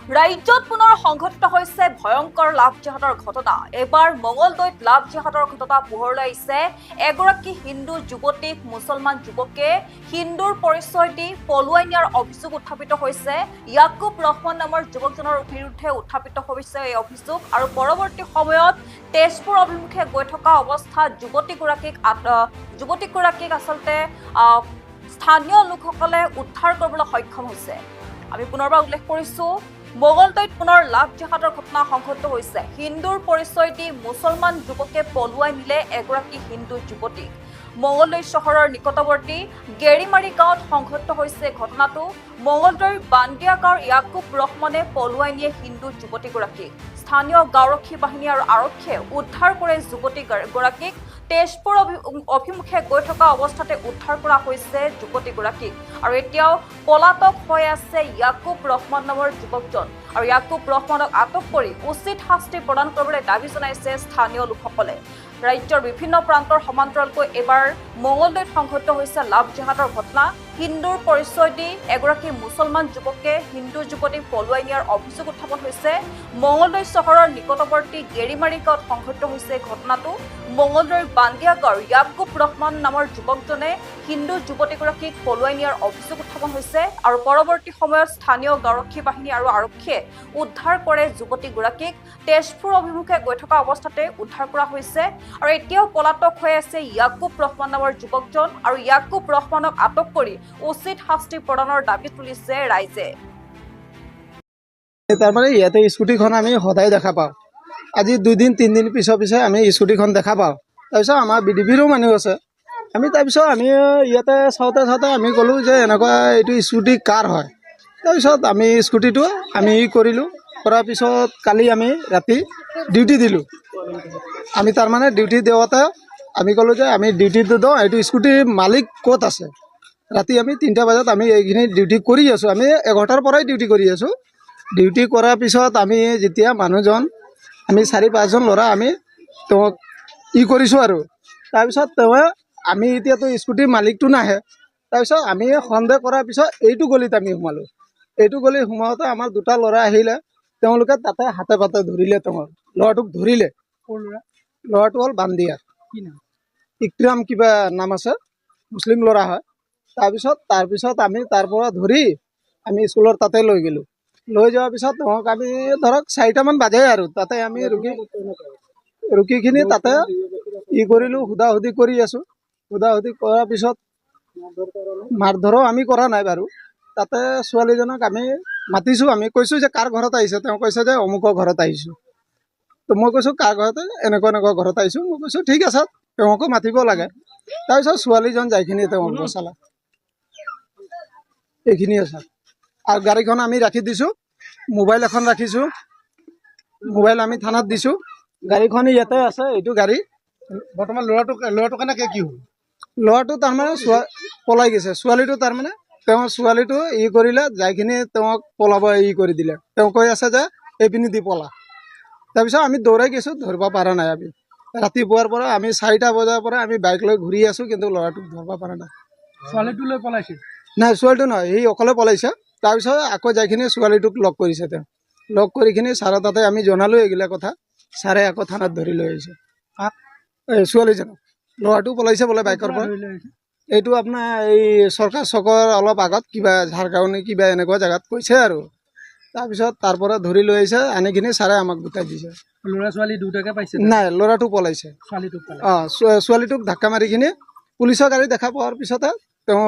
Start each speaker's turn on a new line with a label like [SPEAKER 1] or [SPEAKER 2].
[SPEAKER 1] ৰাজ্যত পুনৰ সংঘটিত হৈছে ভয়ংকৰ লাভ জেহাদৰ ঘটনা। এবাৰ মঙলদৈত লাভ জেহাদৰ ঘটনা পোহৰলৈ আহিছে। এগৰাকী হিন্দু যুৱতীক মুছলমান যুৱকে হিন্দুৰ পৰিচয় দি পলুৱাই নিয়াৰ অভিযোগ উত্থাপিত হৈছে। ইয়াকুব ৰহমান নামৰ যুৱকজনৰ বিৰুদ্ধে উত্থাপিত হৈছে এই অভিযোগ আৰু পৰৱৰ্তী সময়ত তেজপুৰ অভিমুখে গৈ থকা অৱস্থাত যুৱতীগৰাকীক আচলতে স্থানীয় লোকসকলে উদ্ধাৰ কৰিবলৈ সক্ষম হৈছে। আমি পুনৰবাৰ উল্লেখ কৰিছো, মঙলদৈত পুনৰ লাভ জেহাদৰ ঘটনা সংঘটিত হৈছে। হিন্দুৰ পৰিচয় দি মুছলমান যুৱকে পলুৱাই নিলে এগৰাকী হিন্দু যুৱতীক। মঙলদৈ চহৰৰ নিকটৱৰ্তী গেৰিমাৰী গাঁৱত সংঘটিত হৈছে ঘটনাটো। মঙলদৈৰ বান্দিয়া গাঁৱৰ ইয়াকুব ৰহমানে পলুৱাই নিয়ে হিন্দু যুৱতীগৰাকীক। স্থানীয় গাঁওৰক্ষী বাহিনী আৰু আৰক্ষীয়ে উদ্ধাৰ কৰে যুৱতীগৰাকীক। তেজপুৰ অভিমুখে গৈ থকা অৱস্থাতে উদ্ধাৰ কৰা হৈছে যুৱতীগৰাকীক আৰু এতিয়াও পলাতক হৈ আছে ইয়াকুব ৰহমান নামৰ যুৱকজন আৰু ইয়াকুব ৰহমানক আটক কৰি উচিত শাস্তি প্ৰদান কৰিবলৈ দাবী জনাইছে স্থানীয় লোকসকলে। ৰাজ্যৰ বিভিন্ন প্ৰান্তৰ সমান্তৰালকৈ এবাৰ মঙলদৈত সংঘটিত হৈছে লাভ জেহাদৰ ঘটনা। হিন্দুৰ পৰিচয় দি এগৰাকী মুছলমান যুৱকে হিন্দু যুৱতীক পলুৱাই নিয়াৰ অভিযোগ উত্থাপন হৈছে। মঙলদৈ চহৰৰ নিকটৱৰ্তী গেৰিমাৰী গাঁৱত সংঘটিত হৈছে ঘটনাটো। মঙলদৈৰ বান্দিয়া গাঁৱৰ ইয়াকুব ৰহমান নামৰ যুৱকজনে হিন্দু যুৱতীগৰাকীক পলুৱাই নিয়াৰ অভিযোগ উত্থাপন হৈছে আৰু পৰৱৰ্তী সময়ত স্থানীয় গাঁওৰক্ষী বাহিনী আৰু আৰক্ষীয়ে উদ্ধাৰ কৰে যুৱতীগৰাকীক। তেজপুৰ অভিমুখে গৈ থকা অৱস্থাতে উদ্ধাৰ কৰা হৈছে আৰু এতিয়াও পলাতক হৈ আছে ইয়াকুব ৰহমান নামৰ যুৱকজন আৰু ইয়াকুব ৰহমানক আটক কৰি উচিত শাস্তি প্ৰদানৰ দাবী তুলিছে ৰাইজে।
[SPEAKER 2] তাৰমানে ইয়াতে স্কুটিখন আমি সদায় দেখা পাওঁ। আজি 2 দিন 3 দিন পিছে আমি স্কুটিখন দেখা পাওঁ। তাৰপিছত আমাৰ বিডিপিৰো মানুহ আছে। আমি তাৰপিছত আমি ইয়াতে চাওঁতে আমি ক'লোঁ যে এনেকুৱা এইটো স্কুটি কাৰ হয়। তাৰপিছত আমি স্কুটিটো আমি কৰিলোঁ। কৰাৰ পিছত কালি আমি ৰাতি ডিউটি দিলোঁ। আমি তাৰমানে ডিউটি দিওঁতে আমি ক'লোঁ যে আমি ডিউটিটো দিওঁ, এইটো স্কুটিৰ মালিক ক'ত আছে। ৰাতি আমি 3টা বজাত আমি এইখিনি ডিউটি কৰি আছোঁ। আমি 11টাৰ পৰাই ডিউটি কৰি আছোঁ। ডিউটি কৰাৰ পিছত আমি যেতিয়া মানুহজন আমি 4-5জন ল'ৰা আমি তেওঁক কৰিছোঁ আৰু তাৰপিছত আমি এতিয়াতো স্কুটিৰ মালিকটো নাহে। তাৰপিছত আমি সন্দেহ কৰাৰ পিছত এইটো গলিত আমি সোমালোঁ। এইটো গলি সোমাওঁতে আমাৰ 2টা ল'ৰা আহিলে। তেওঁলোকে তাতে হাতে পাতে ধৰিলে, ল'ৰাটোক ধৰিলে। ল'ৰাটো হ'ল বান্দিয়াৰ, ইক্ৰাম কিবা নাম আছে, মুছলিম ল'ৰা হয়। তাৰপিছত আমি তাৰ পৰা ধৰি আমি স্কুলৰ তাতে লৈ গ'লোঁ। লৈ যোৱাৰ পিছত তেওঁক আমি ধৰক 4টামান বাজে আৰু তাতে আমি ৰুকিখিনি তাতে কৰিলোঁ, সোধাসুধি কৰি আছোঁ। সোধাসুধি কৰাৰ পিছত মাৰধৰো আমি কৰা নাই বাৰু। তাতে ছোৱালীজনক আমি মাতিছোঁ। আমি কৈছোঁ যে কাৰ ঘৰত আহিছে। তেওঁ কৈছে যে অমুকৰ ঘৰত আহিছোঁ। তো মই কৈছোঁ কাৰ ঘৰত, এনেকুৱা ঘৰত আহিছোঁ। মই কৈছোঁ ঠিক আছে, তেওঁকো মাতিব লাগে। তাৰপিছত ছোৱালীজন যাইখিনি তেওঁক বচালে। এইখিনিয়ে আছে আৰু গাড়ীখন আমি ৰাখি দিছোঁ। মোবাইল এখন ৰাখিছোঁ। মোবাইল আমি থানাত দিছোঁ। গাড়ীখন ইয়াতে আছে, এইটো গাড়ী। বৰ্তমান ল'ৰাটো কেনেকৈ কি হ'ল? ল'ৰাটো তাৰমানে পলাই গৈছে। ছোৱালীটো তাৰমানে ছোৱালীটো কৰিলে, যাইখিনি তেওঁক পলাব কৰি দিলে। তেওঁ কৈ আছে যে এইপিনি দি পলা। তাৰপিছত আমি দৌৰাই গৈছোঁ, ধৰিব পৰা নাই। আমি ৰাতিপুৱাৰ পৰা আমি 4টা বজাৰ পৰা আমি বাইক লৈ ঘূৰি আছোঁ, কিন্তু ল'ৰাটোক ধৰিব পৰা নাই।
[SPEAKER 3] ছোৱালীটো লৈ পলাইছিল?
[SPEAKER 2] নাই, ছোৱালীটো নহয়, সি অকলে পলাইছে। তাৰপিছত আকৌ যাইখিনি ছোৱালীটোক লগ কৰিছে। তেওঁ লগ কৰিখিনি ছাৰৰ তাতে আমি জনালোঁ এইগিলা কথা। ছাৰে আকৌ থানাত ধৰি লৈ আহিছে ছোৱালীজনক। ল'ৰাটো পলাইছে বোলে বাইকৰ পৰা। এইটো আপোনাৰ এই চৰকাৰ চকৰ অলপ আগত কিবা ঝাৰগাঁও কিবা এনেকুৱা জেগাত কৈছে আৰু। তাৰপিছত তাৰ পৰা ধৰি লৈ আহিছে, আনিখিনি ছাৰে আমাক গোটাই দিছে।
[SPEAKER 3] ল'ৰা ছোৱালী দুটাকে পাইছে?
[SPEAKER 2] নাই, ল'ৰাটো পলাইছে।
[SPEAKER 3] ছোৱালীটোক
[SPEAKER 2] ছোৱালীটোক ধাক্কা মাৰিখিনি পুলিচৰ গাড়ী দেখা পোৱাৰ পিছতে তেওঁ